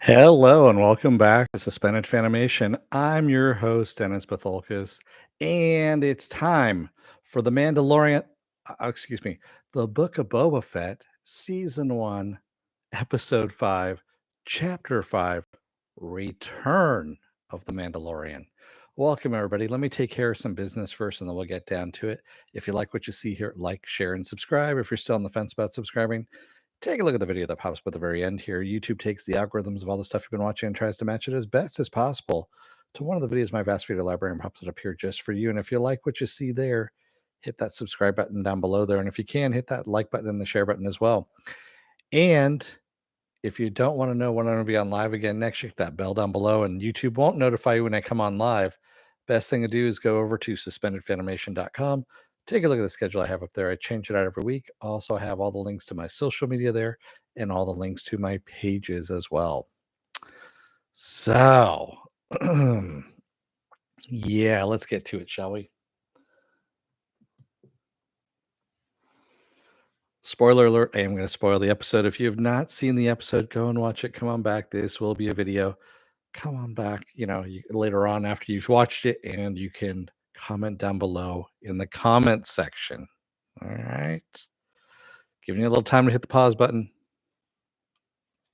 Hello and welcome back to Suspended Fanimation. I'm your host, Dennis Bithoulkas, and it's time for the Mandalorian, excuse me, the Book of Boba Fett, Season 1, Episode 5, Chapter 5, Return of the Mandalorian. Welcome, everybody. Let me take care of some business first, and then we'll get down to it. If you like what you see here, like, share, and subscribe. If you're still on the fence about subscribing, take a look at the video that pops up at the very end here. YouTube takes the algorithms of all the stuff you've been watching and tries to match it as best as possible to one of the videos in my vast video library and pops it up here just for you. And if you like what you see there, hit that subscribe button down below there. And if you can, hit that like button and the share button as well. And if you don't want to know when I'm going to be on live again next, hit that bell down below, and YouTube won't notify you when I come on live. Best thing to do is go over to suspendedfanimation.com. Take a look at the schedule I have up there. I change it out every week. Also, I have all the links to my social media there and all the links to my pages as well. So, yeah, let's get to it, shall we? Spoiler alert, I am going to spoil the episode. If you have not seen the episode, go and watch it. Come on back. This will be a video. Come on back, later on after you've watched it, and you can comment down below in the comment section. All right. Giving you a little time to hit the pause button.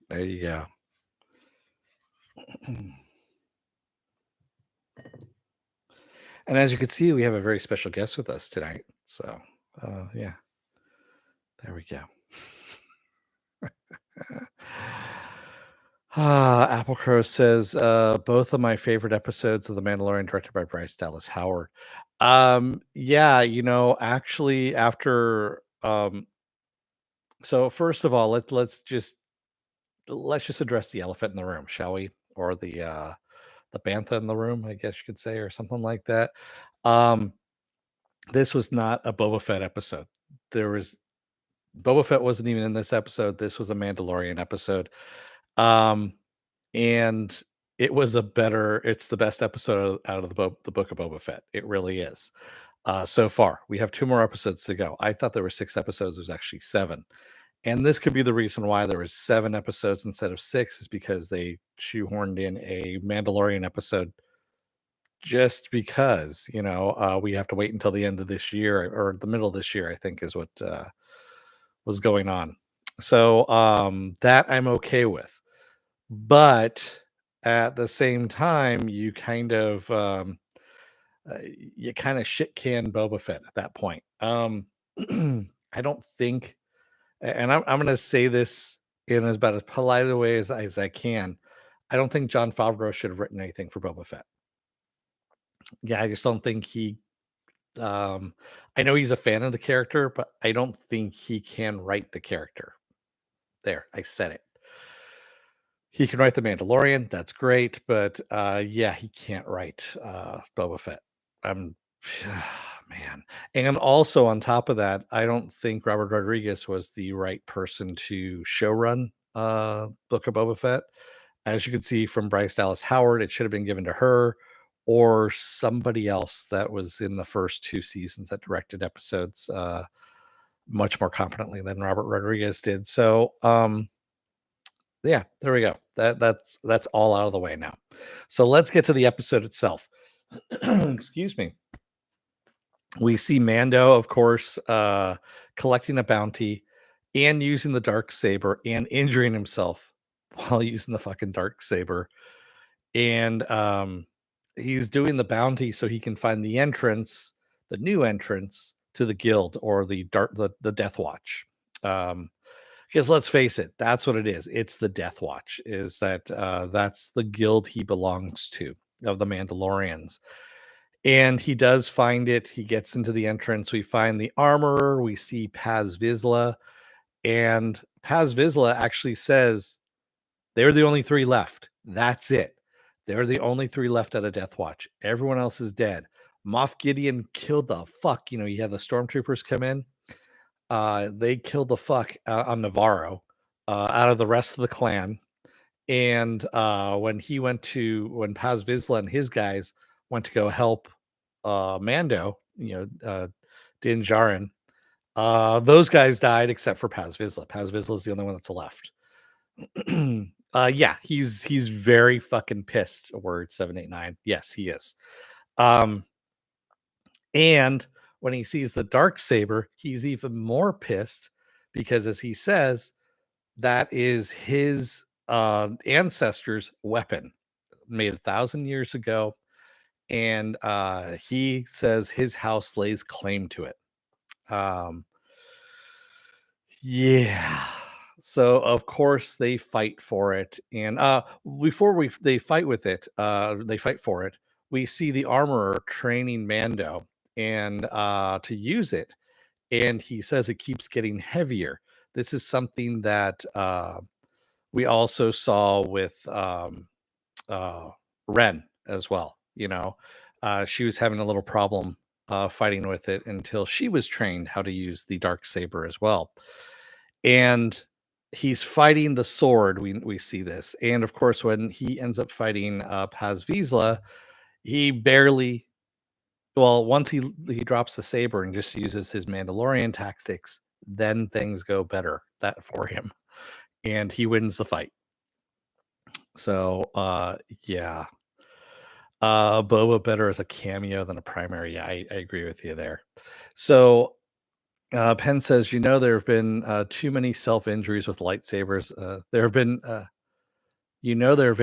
There you go. And as you can see, we have a very special guest with us tonight. So, yeah, there we go. Apple Crow says both of my favorite episodes of The Mandalorian, directed by Bryce Dallas Howard. Yeah, actually, after so first of all, let's just address the elephant in the room, shall we? Or the bantha in the room, I guess you could say, or something like that. Um, this was not a Boba Fett episode. There was Boba Fett wasn't even in this episode. This was a Mandalorian episode. And it's the best episode out of the Book of Boba Fett. It really is. So far, we have 2 more episodes to go. I thought there were 6 episodes. There's actually 7. And this could be the reason why there was 7 episodes instead of 6, is because they shoehorned in a Mandalorian episode just because, we have to wait until the end of this year or the middle of this year, I think is what was going on. So that I'm okay with. But at the same time, you kind of shit can Boba Fett at that point. I don't think, and I'm going to say this in as about as polite a way as I can. I don't think John Favreau should have written anything for Boba Fett. Yeah, I just don't think he. I know he's a fan of the character, but I don't think he can write the character. There, I said it. He can write The Mandalorian, that's great, but, yeah, he can't write, Boba Fett. I'm man, and also on top of that, I don't think Robert Rodriguez was the right person to showrun, Book of Boba Fett. As you can see from Bryce Dallas Howard, it should have been given to her or somebody else that was in the first 2 seasons that directed episodes, much more competently than Robert Rodriguez did. So, yeah, there we go. That's all out of the way now. So let's get to the episode itself. Excuse me. We see Mando, of course, collecting a bounty and using the dark saber and injuring himself while using the fucking dark saber. And he's doing the bounty so he can find the new entrance to the guild, or the Death Watch. Because let's face it, that's what it is. It's the Death Watch. That's the guild he belongs to, of the Mandalorians. And he does find it. He gets into the entrance. We find the armorer. We see Paz Vizsla. And Paz Vizsla actually says they're the only 3 left. That's it. They're the only 3 left at a Death Watch. Everyone else is dead. Moff Gideon killed the fuck. You had the stormtroopers come in. They killed the fuck on Navarro out of the rest of the clan. And when Paz Vizsla and his guys went to go help Mando, Din Djarin, those guys died except for Paz Vizsla. Paz Vizsla is the only one that's left. Yeah, he's very fucking pissed. Word 789. Yes, he is. Um, and when he sees the dark saber, he's even more pissed because, as he says, that is his ancestors' weapon, made 1,000 years ago, and he says his house lays claim to it. Um, yeah. So of course they fight for it, and before they fight with it, they fight for it. We see the armorer training Mando and to use it, and he says it keeps getting heavier. This is something that we also saw with uh, Ren as well. She was having a little problem fighting with it until she was trained how to use the dark saber as well. And he's fighting the sword. We see this, and of course, when he ends up fighting Paz Vizsla, he barely. Well, once he drops the saber and just uses his Mandalorian tactics, then things go better that for him, and he wins the fight. So, yeah. Boba better as a cameo than a primary. Yeah, I agree with you there. So, Penn says, there have been too many self injuries with lightsabers. There have been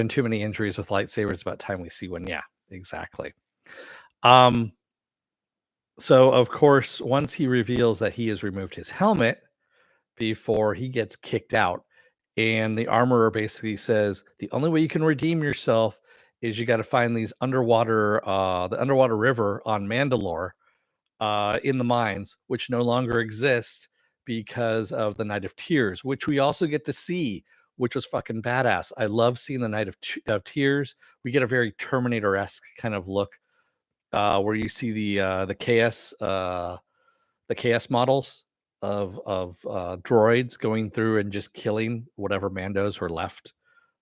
too many injuries with lightsabers. About time we see one. Yeah, exactly. Um, so of course, once he reveals that he has removed his helmet before he gets kicked out, and the armorer basically says the only way you can redeem yourself is you got to find the underwater river on Mandalore, in the mines, which no longer exist because of the Night of Tears, which we also get to see, which was fucking badass. I love seeing the of Tears. We get a very Terminator esque kind of look, where you see the KS models of droids going through and just killing whatever Mandos were left.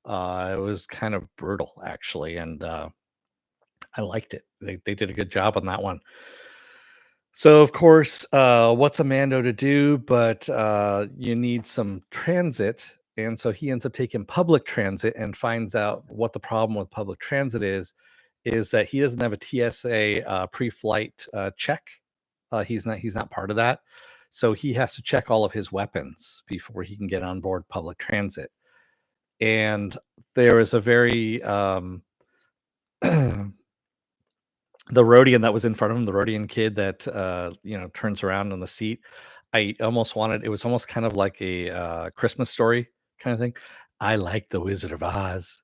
It was kind of brutal, actually, and I liked it. They did a good job on that one. So, of course, what's a Mando to do? But you need some transit. And so he ends up taking public transit and finds out what the problem with public transit is that he doesn't have a TSA pre-flight check. He's not part of that. So he has to check all of his weapons before he can get on board public transit. And there is a very the Rhodian that was in front of him, the Rhodian kid that turns around on the seat. I almost wanted it was almost kind of like a Christmas story kind of thing. I like the Wizard of Oz.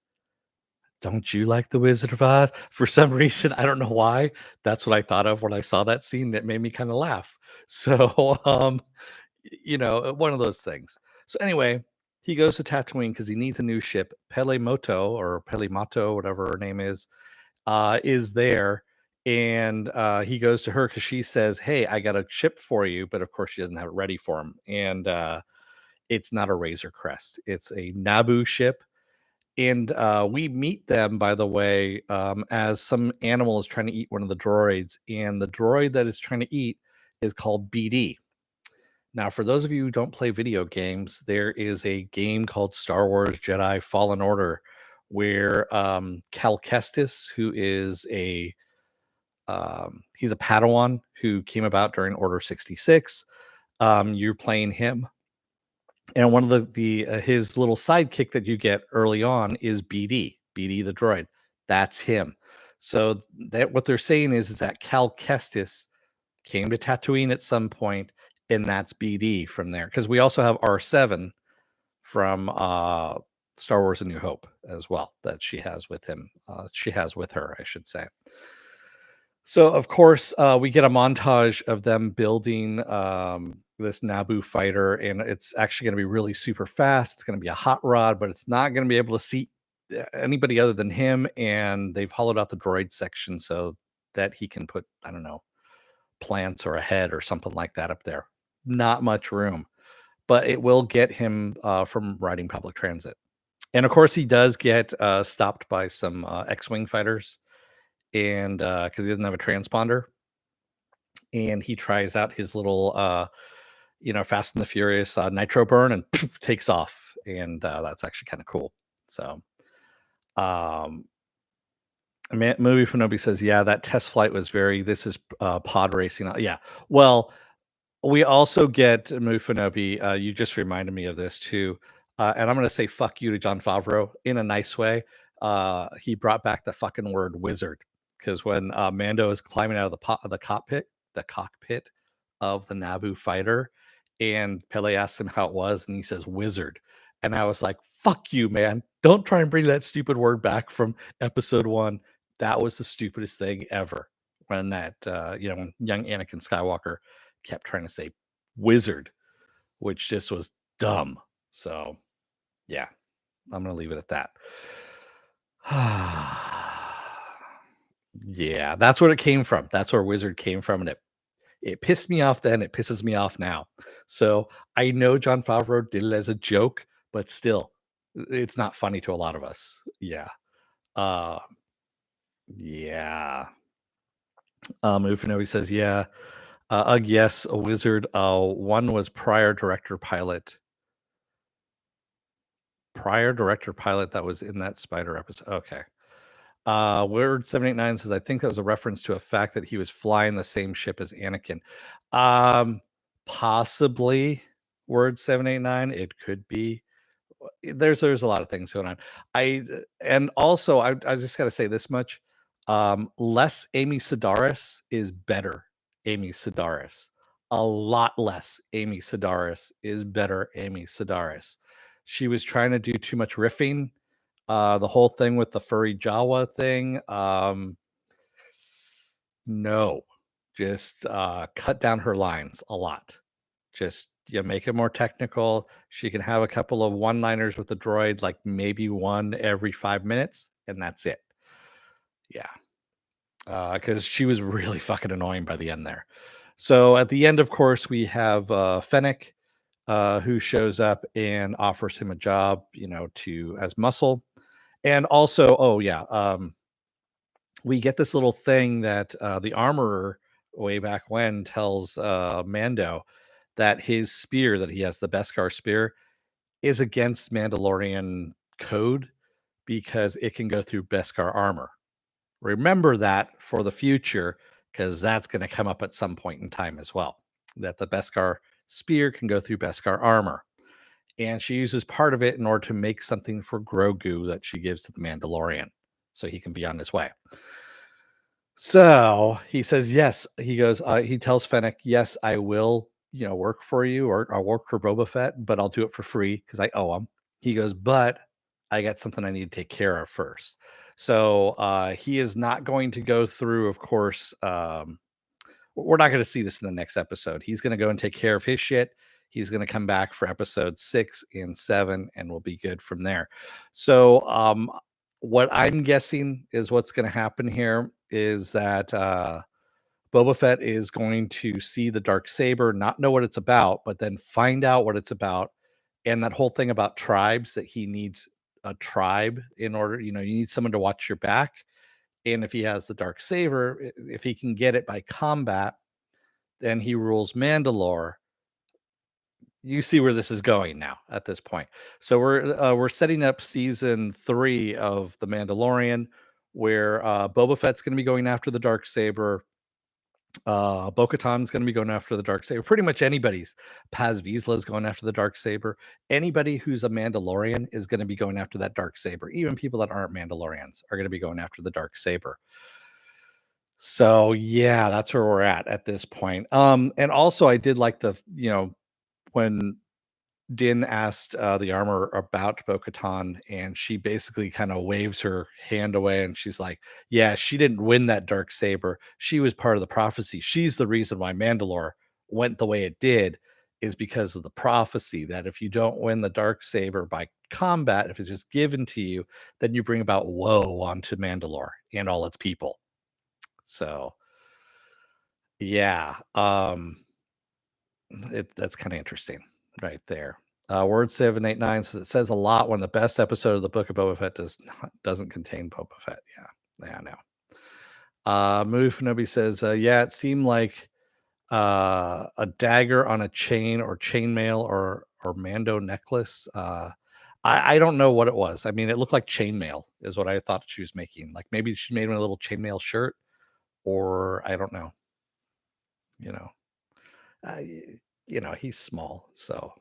Don't you like the Wizard of Oz? For some reason, I don't know why. That's what I thought of when I saw that scene. That made me kind of laugh. So, one of those things. So anyway, he goes to Tatooine because he needs a new ship. Pelemoto or Pelemato, whatever her name is there, and he goes to her because she says, "Hey, I got a ship for you," but of course she doesn't have it ready for him, and it's not a Razor Crest; it's a Naboo ship. And we meet them, by the way, as some animal is trying to eat one of the droids, and the droid that is trying to eat is called BD. Now, for those of you who don't play video games, there is a game called Star Wars Jedi Fallen Order where Cal Kestis, who is he's a Padawan who came about during Order 66. You're playing him, and one of the his little sidekick that you get early on is BD the droid. That's him. So that what they're saying is that Cal Kestis came to Tatooine at some point, and that's BD from there. Because we also have R7 from Star Wars: A New Hope as well that she has with him. She has with her, I should say. So, of course, we get a montage of them building this Naboo fighter, and it's actually going to be really super fast. It's going to be a hot rod, but it's not going to be able to seat anybody other than him. And they've hollowed out the droid section so that he can put, I don't know, plants or a head or something like that up there. Not much room, but it will get him from riding public transit. And of course, he does get stopped by some X-wing fighters, and because he doesn't have a transponder, and he tries out his little, Fast and the Furious nitro burn and takes off, and that's actually kind of cool. So, um, movie Fanobi says, yeah, that test flight was very. This is pod racing. Yeah. Well, we also get Mufinobi. You just reminded me of this too, and I'm going to say "fuck you" to John Favreau in a nice way. He brought back the fucking word "wizard" because when Mando is climbing out of the cockpit of the Naboo fighter, and Pele asks him how it was, and he says "wizard," and I was like, "Fuck you, man! Don't try and bring that stupid word back from Episode One. That was the stupidest thing ever." When that when young Anakin Skywalker kept trying to say wizard, which just was dumb. So, yeah, I'm going to leave it at that. Yeah, that's where it came from. That's where wizard came from. And it pissed me off then. It pisses me off now. So I know John Favreau did it as a joke, but still, it's not funny to a lot of us. Yeah. Uh, yeah. Ufinobi says, yeah. Yes, a wizard. One was prior director pilot that was in that spider episode. Okay. Word 789 says, I think that was a reference to a fact that he was flying the same ship as Anakin. Um, Possibly word 789. It could be. There's a lot of things going on. And also I just gotta say this much. Less Amy Sedaris is better Amy Sedaris. A lot less Amy Sedaris is better Amy Sedaris. She was trying to do too much riffing. The whole thing with the furry Jawa thing. No, just cut down her lines a lot. Just make it more technical. She can have a couple of one-liners with the droid, like maybe one every 5 minutes, and that's it. Yeah, because she was really fucking annoying by the end there. So at the end, of course, we have Fennec, who shows up and offers him a job, to as muscle, and also, oh yeah, we get this little thing that the armorer way back when tells Mando that his spear that he has, the Beskar spear, is against Mandalorian code because it can go through Beskar armor. Remember that for the future, because that's going to come up at some point in time as well. That the Beskar spear can go through Beskar armor. And she uses part of it in order to make something for Grogu that she gives to the Mandalorian so he can be on his way. So he says, yes. He goes, he tells Fennec, yes, I will, work for you, or I'll work for Boba Fett, but I'll do it for free because I owe him. He goes, but I got something I need to take care of first. So he is not going to go through, of course. We're not going to see this in the next episode. He's going to go and take care of his shit. He's going to come back for episode 6 and 7, and we'll be good from there. So, what I'm guessing is what's going to happen here is that Boba Fett is going to see the dark saber, not know what it's about, but then find out what it's about. And that whole thing about tribes, that he needs a tribe in order, you need someone to watch your back. And if he has the dark saber, if he can get it by combat, then he rules Mandalore. You see where this is going now at this point. So we're setting up season 3 of The Mandalorian, where Boba Fett's going to be going after the dark saber. Bo-Katan's going to be going after the dark saber. Pretty much anybody's. Paz Vizsla's going after the dark saber. Anybody who's a Mandalorian is going to be going after that dark saber. Even people that aren't Mandalorians are going to be going after the dark saber. So yeah, that's where we're at this point. And also I did like when Din asked the armor about Bo-Katan, and she basically kind of waves her hand away, and she's like, yeah, she didn't win that dark saber. She was part of the prophecy. She's the reason why Mandalore went the way it did, is because of the prophecy that if you don't win the dark saber by combat, if it's just given to you, then you bring about woe onto Mandalore and all its people. So yeah, that's kind of interesting right there. Word 789 says, it says a lot when the best episode of the Book of Boba Fett doesn't contain Boba Fett. Yeah, I know. Move Nobi says, yeah, it seemed like a dagger on a chain or chainmail or Mando necklace. I don't know what it was. I mean, it looked like chainmail is what I thought she was making. Like maybe she made him a little chainmail shirt, or I don't know. You know, he's small, so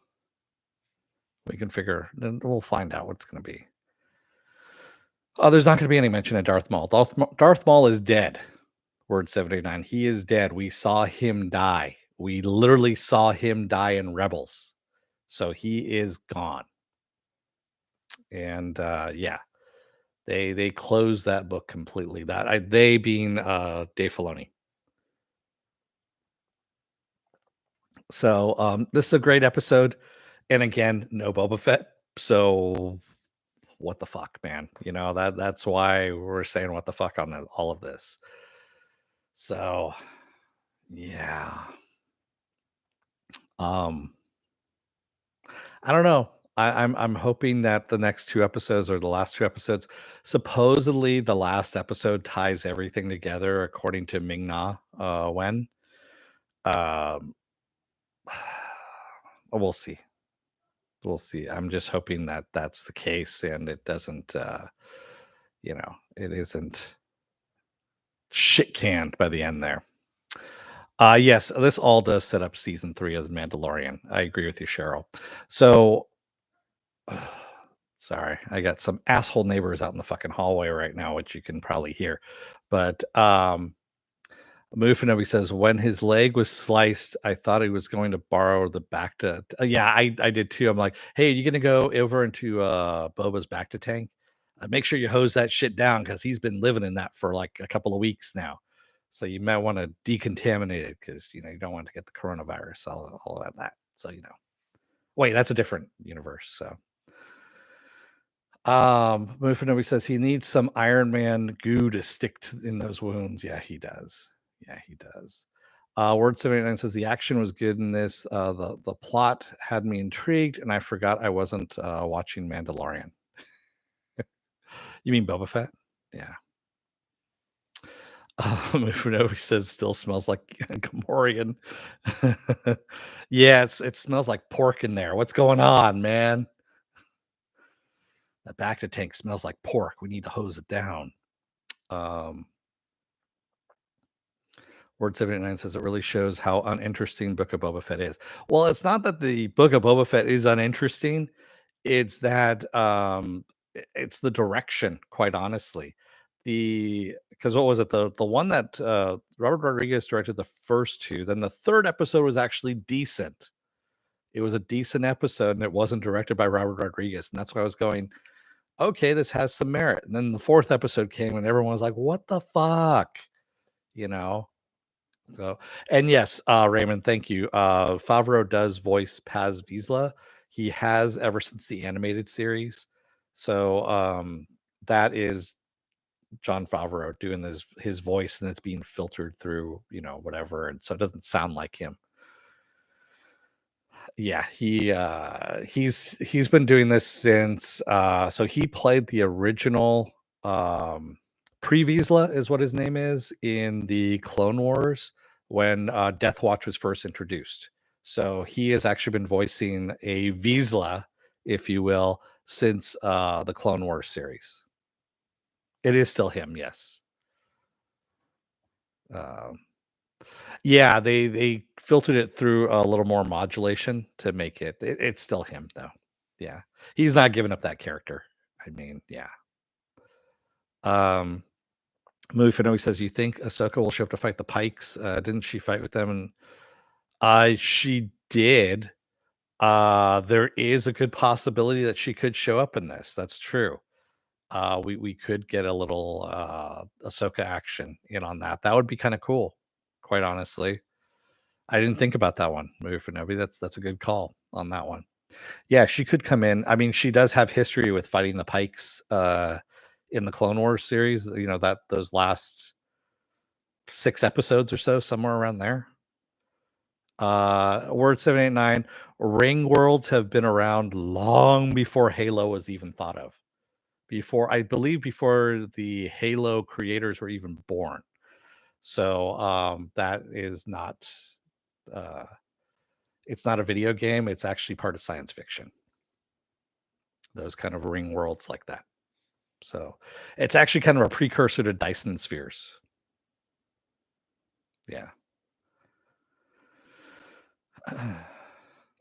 we can figure. Then we'll find out what it's going to be. Oh, there's not going to be any mention of Darth Maul. Darth Maul is dead. Word 789. He is dead. We saw him die. We literally saw him die in Rebels. So he is gone. And yeah, they closed that book completely. They being Dave Filoni. So this is a great episode. And again, no Boba Fett. So what the fuck, man? That's why we're saying what the fuck on all of this. So yeah. Um I don't know. I'm hoping that the next two episodes or the last two episodes, supposedly the last episode ties everything together according to Ming Na Wen. Um, we'll see. We'll see. I'm just hoping that that's the case and it doesn't, it isn't shit canned by the end there. Yes, this all does set up season 3 of The Mandalorian. I agree with you, Cheryl. So sorry, I got some asshole neighbors out in the fucking hallway right now, which you can probably hear. But Mufinobi says when his leg was sliced, I thought he was going to borrow the back to. Yeah, I did too. I'm like, hey, you gonna go over into Boba's back to tank? Make sure you hose that shit down because he's been living in that for like a couple of weeks now. So you might want to decontaminate it because you don't want to get the coronavirus, all of that. So wait, that's a different universe. So Mufinobi says he needs some Iron Man goo to stick in those wounds. Yeah, he does. Yeah, he does. Word 79 says the action was good in this. The plot had me intrigued, and I forgot I wasn't watching Mandalorian. You mean Boba Fett? Yeah. Mufinobi says still smells like Gamorrean. Yeah, it smells like pork in there. What's going on, man? That back to tank smells like pork. We need to hose it down. Um, Word 79 says it really shows how uninteresting Book of Boba Fett is. Well, it's not that the Book of Boba Fett is uninteresting. It's that it's the direction, quite honestly. Because what was it? The one that Robert Rodriguez directed the first two, then the third episode was actually decent. It was a decent episode and it wasn't directed by Robert Rodriguez. And that's why I was going, okay, this has some merit. And then the fourth episode came and everyone was like, what the fuck? You know? So, and yes, Raymond, thank you. Favreau does voice Paz Vizsla. He has ever since the animated series. So that is John Favreau doing his voice, and it's being filtered through, whatever, and so it doesn't sound like him. Yeah, he's been doing this since so he played the original Pre Vizsla is what his name is in the Clone Wars when Death Watch was first introduced. So he has actually been voicing a Vizsla, if you will, since the Clone Wars series. It is still him, yes. Um, yeah, they filtered it through a little more modulation to make it's still him though. Yeah. He's not giving up that character. I mean, yeah. Um Mufino says, you think Ahsoka will show up to fight the Pikes? Didn't she fight with them? And she did. There is a good possibility that she could show up in this. That's true. We could get a little Ahsoka action in on that. That would be kind of cool, quite honestly. I didn't think about that one, Mufinobi. That's a good call on that one. Yeah, she could come in. I mean, she does have history with fighting the Pikes in the Clone Wars series. That those last 6 episodes or so, somewhere around there. Word 789. Ring worlds have been around long before Halo was even thought of. I believe before the Halo creators were even born. So that is not it's not a video game, it's actually part of science fiction. those kind of ring worlds like that. So it's actually kind of a precursor to Dyson spheres. Yeah.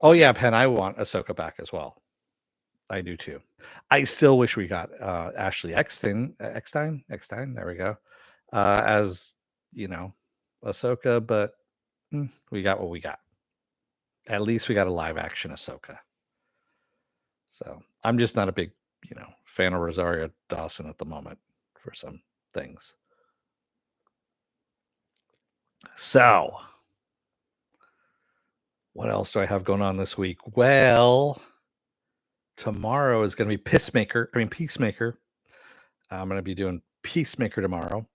Oh yeah, Penn, I want Ahsoka back as well. I do too. I still wish we got Ashley Eckstein, there we go. As you know, Ahsoka, but we got what we got. At least we got a live action Ahsoka. So I'm just not a big, fan of Rosario Dawson at the moment for some things. So what else do I have going on this week? Well, tomorrow is going to be Peacemaker. I'm going to be doing Peacemaker tomorrow.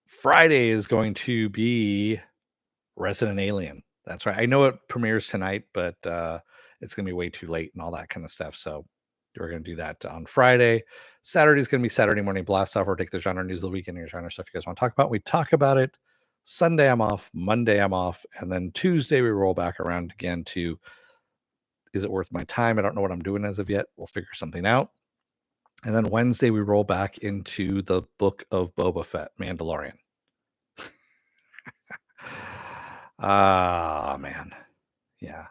Friday is going to be Resident Alien. That's right. I know it premieres tonight, but it's going to be way too late and all that kind of stuff. So we're going to do that on Friday. Saturday is going to be Saturday morning blast off. Or take the genre news of the week and your genre stuff you guys want to talk about. We talk about it. Sunday I'm off. Monday I'm off, and then Tuesday we roll back around again to is it worth my time? I don't know what I'm doing as of yet. We'll figure something out. And then Wednesday we roll back into the Book of Boba Fett, Mandalorian. Ah, man. Yeah.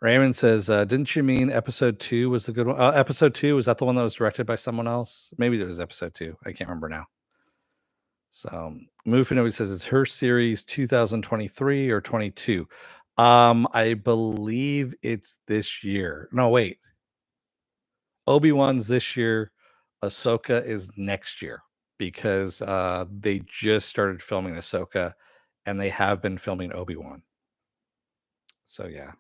Raymond says, didn't you mean episode 2 was the good one? Episode 2, was that the one that was directed by someone else? Maybe it was episode 2. I can't remember now. So Mufino says it's her series 2023 or 22. I believe it's this year. No, wait. Obi-Wan's this year. Ahsoka is next year because they just started filming Ahsoka and they have been filming Obi-Wan. So yeah.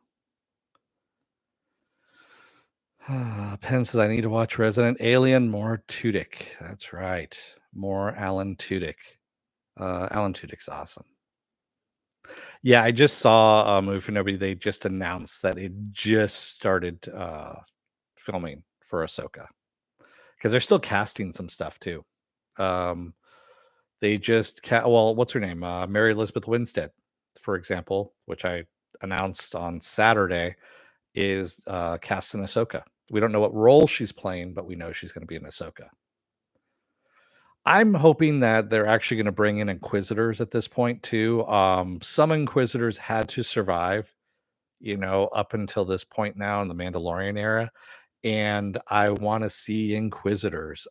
Penn says I need to watch Resident Alien. More Tudyk. That's right. More Alan Tudyk. Alan Tudyk's awesome. Yeah, I just saw a movie for nobody. They just announced that it just started filming for Ahsoka because they're still casting some stuff too. They just what's her name? Mary Elizabeth Winstead, for example, which I announced on Saturday, is cast in Ahsoka. We don't know what role she's playing, but we know she's going to be in Ahsoka. I'm hoping that they're actually going to bring in Inquisitors at this point too. Some Inquisitors had to survive, up until this point now in the Mandalorian era, and I want to see Inquisitors.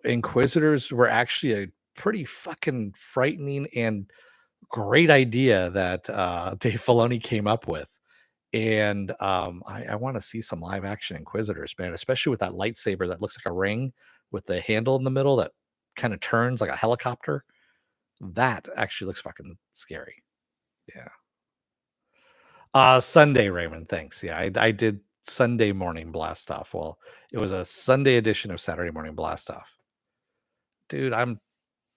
Inquisitors were actually a pretty fucking frightening and great idea that Dave Filoni came up with. And I want to see some live action Inquisitors, man, especially with that lightsaber that looks like a ring with the handle in the middle that kind of turns like a helicopter. That actually looks fucking scary. Yeah. Sunday, Raymond. Thanks. Yeah, I did Sunday morning blast off. Well, it was a Sunday edition of Saturday morning blast off. Dude, I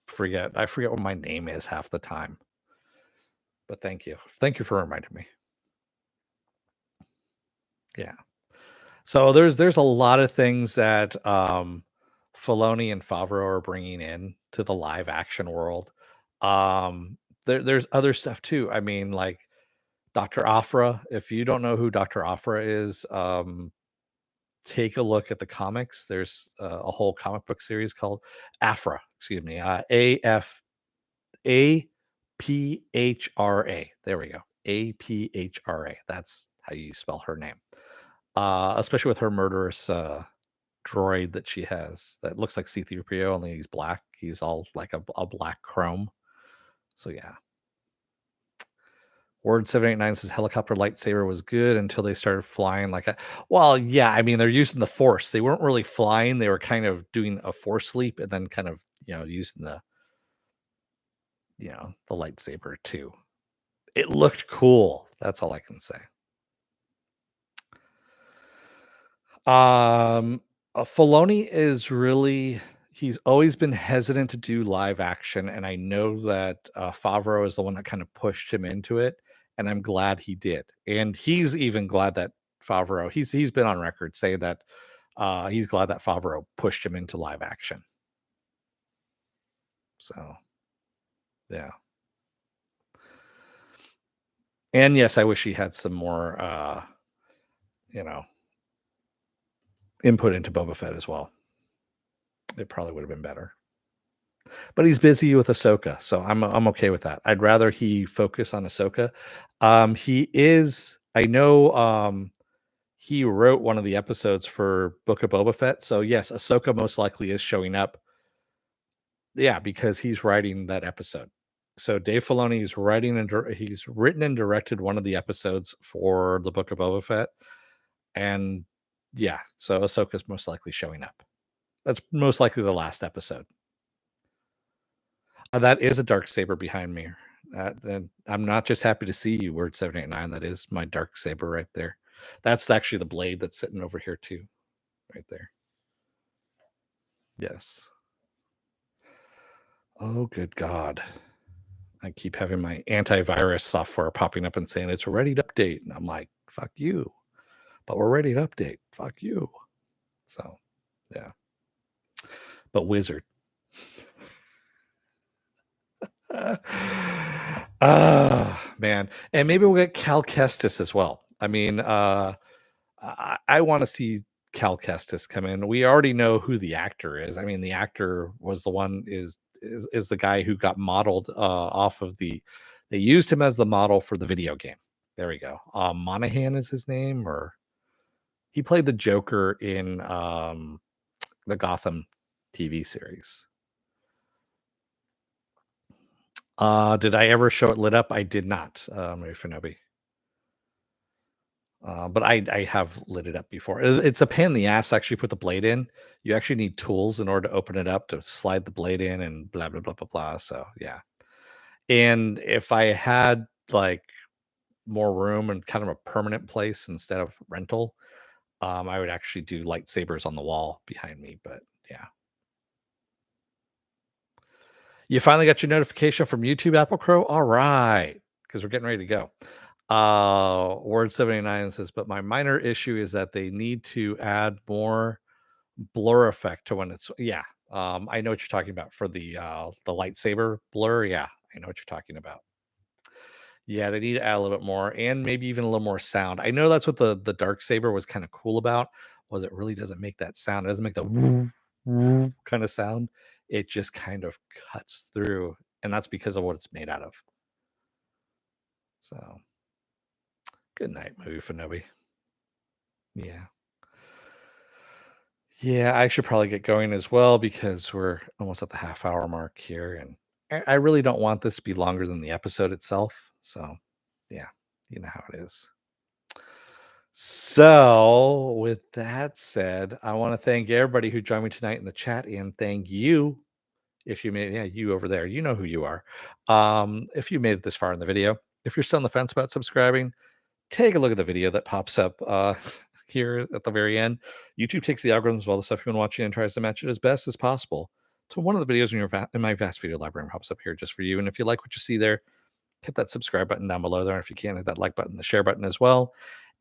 forget what my name is half the time. But thank you. Thank you for reminding me. Yeah. So there's a lot of things that Filoni and Favreau are bringing in to the live action world. There's other stuff too. I mean, like Dr. Afra. If you don't know who Dr. Afra is, take a look at the comics. There's a whole comic book series called Afra. Excuse me, APHRA. There we go. APHRA. That's how you spell her name. Especially with her murderous droid that she has that looks like C3PO, only he's black. He's all like a black chrome. So yeah. Word 789 says helicopter lightsaber was good until they started flying like a well, yeah, I mean they're using the force. They weren't really flying, they were kind of doing a force leap and then kind of, using the lightsaber too. It looked cool. That's all I can say. Filoni is really he's always been hesitant to do live action, and I know that Favreau is the one that kind of pushed him into it, and I'm glad he did. And he's even glad that Favreau he's been on record saying that he's glad that Favreau pushed him into live action. So yeah. And yes, I wish he had some more you know input into Boba Fett as well. It probably would have been better. But he's busy with Ahsoka, so I'm okay with that. I'd rather he focus on Ahsoka. He is I know he wrote one of the episodes for Book of Boba Fett. So yes, Ahsoka most likely is showing up. Yeah, because he's writing that episode. So Dave Filoni is writing and he's written and directed one of the episodes for the Book of Boba Fett, and yeah, so Ahsoka's most likely showing up. That's most likely the last episode. That is a dark saber behind me. And I'm not just happy to see you, Word 789. That is my dark saber right there. That's actually the blade that's sitting over here too, right there. Yes. Oh, good God. I keep having my antivirus software popping up and saying it's ready to update. And I'm like, fuck you. But we're ready to update. Fuck you. So, yeah. But Wizard. Man. And maybe we'll get Cal Kestis as well. I mean, I want to see Cal Kestis come in. We already know who the actor is. I mean, the actor was the one is the guy who got modeled off of they used him as the model for the video game. There we go. Monahan is his name, or he played the Joker in the Gotham TV series. Did I ever show it lit up? I did not, Mary Finobi. But I have lit it up before. It's a pain in the ass to actually put the blade in. You actually need tools in order to open it up to slide the blade in and blah blah blah blah blah. So yeah. And if I had like more room and kind of a permanent place instead of rental, I would actually do lightsabers on the wall behind me. But yeah. You finally got your notification from YouTube, Apple Crow? All right, because we're getting ready to go. Word 79 says, but my minor issue is that they need to add more blur effect to when it's yeah. I know what you're talking about for the lightsaber blur. Yeah, I know what you're talking about. Yeah, they need to add a little bit more and maybe even a little more sound. I know that's what the dark saber was kind of cool about, was it really doesn't make that sound. It doesn't make the woo, woo kind of sound. It just kind of cuts through, and that's because of what it's made out of. So good night, movie Fanobi. Yeah. Yeah, I should probably get going as well because we're almost at the half hour mark here. And I really don't want this to be longer than the episode itself. So, yeah, you know how it is. So, with that said, I want to thank everybody who joined me tonight in the chat and thank you if you made, yeah, you over there, you know who you are. If you made it this far in the video, if you're still on the fence about subscribing, take a look at the video that pops up here at the very end. YouTube takes the algorithms of all the stuff you've been watching and tries to match it as best as possible to one of the videos in in my vast video library, and pops up here just for you. And if you like what you see there, hit that subscribe button down below there. And if you can, hit that like button, the share button as well.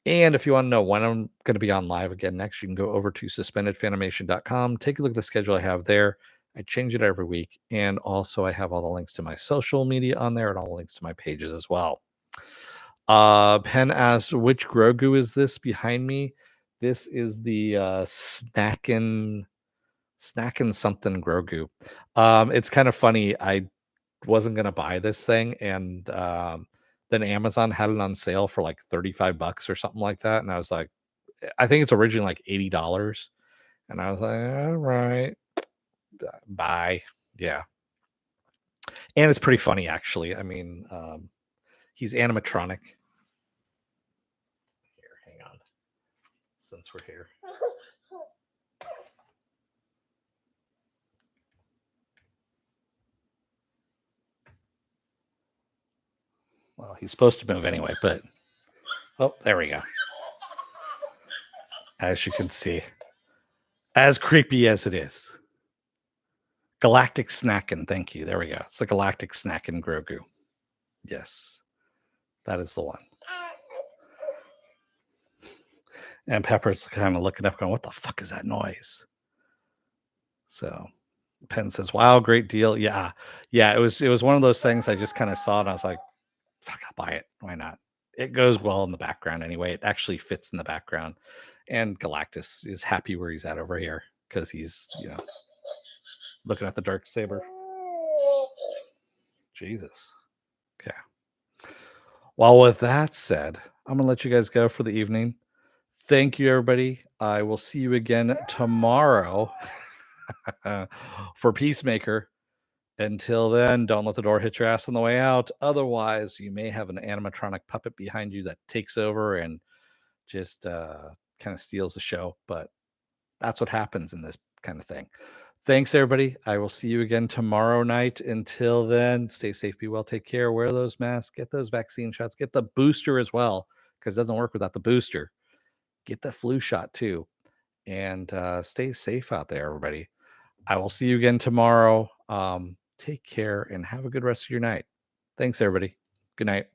And if you want to know when I'm going to be on live again next, you can go over to suspendedfanimation.com. Take a look at the schedule I have there. I change it every week. And also, I have all the links to my social media on there and all the links to my pages as well. Penn asks, which Grogu is this behind me? This is the snackin' something Grogu. It's kind of funny. I wasn't gonna buy this thing, and then Amazon had it on sale for like $35 or something like that. And I was like, I think it's originally like $80. And I was like, all right, bye. Yeah. And it's pretty funny, actually. I mean, he's animatronic. Here, hang on. Since we're here. Well, he's supposed to move anyway, but oh, there we go. As you can see, as creepy as it is. Galactic Snackin', thank you. There we go. It's the Galactic Snackin' Grogu. Yes, that is the one. And Pepper's kind of looking up, going, "What the fuck is that noise?" So Penn says, "Wow, great deal." Yeah, yeah. It was one of those things. I just kind of saw it, and I was like, "Fuck, I'll buy it. Why not?" It goes well in the background anyway. It actually fits in the background. And Galactus is happy where he's at over here because he's, looking at the dark saber. Jesus. Okay. Well, with that said, I'm gonna let you guys go for the evening. Thank you, everybody. I will see you again tomorrow for Peacemaker. Until then, don't let the door hit your ass on the way out. Otherwise, you may have an animatronic puppet behind you that takes over and just kind of steals the show. But that's what happens in this kind of thing. Thanks, everybody. I will see you again tomorrow night. Until then, stay safe, be well, take care, wear those masks, get those vaccine shots, get the booster as well, because it doesn't work without the booster. Get the flu shot too. And stay safe out there, everybody. I will see you again tomorrow. Take care and have a good rest of your night. Thanks, everybody. Good night.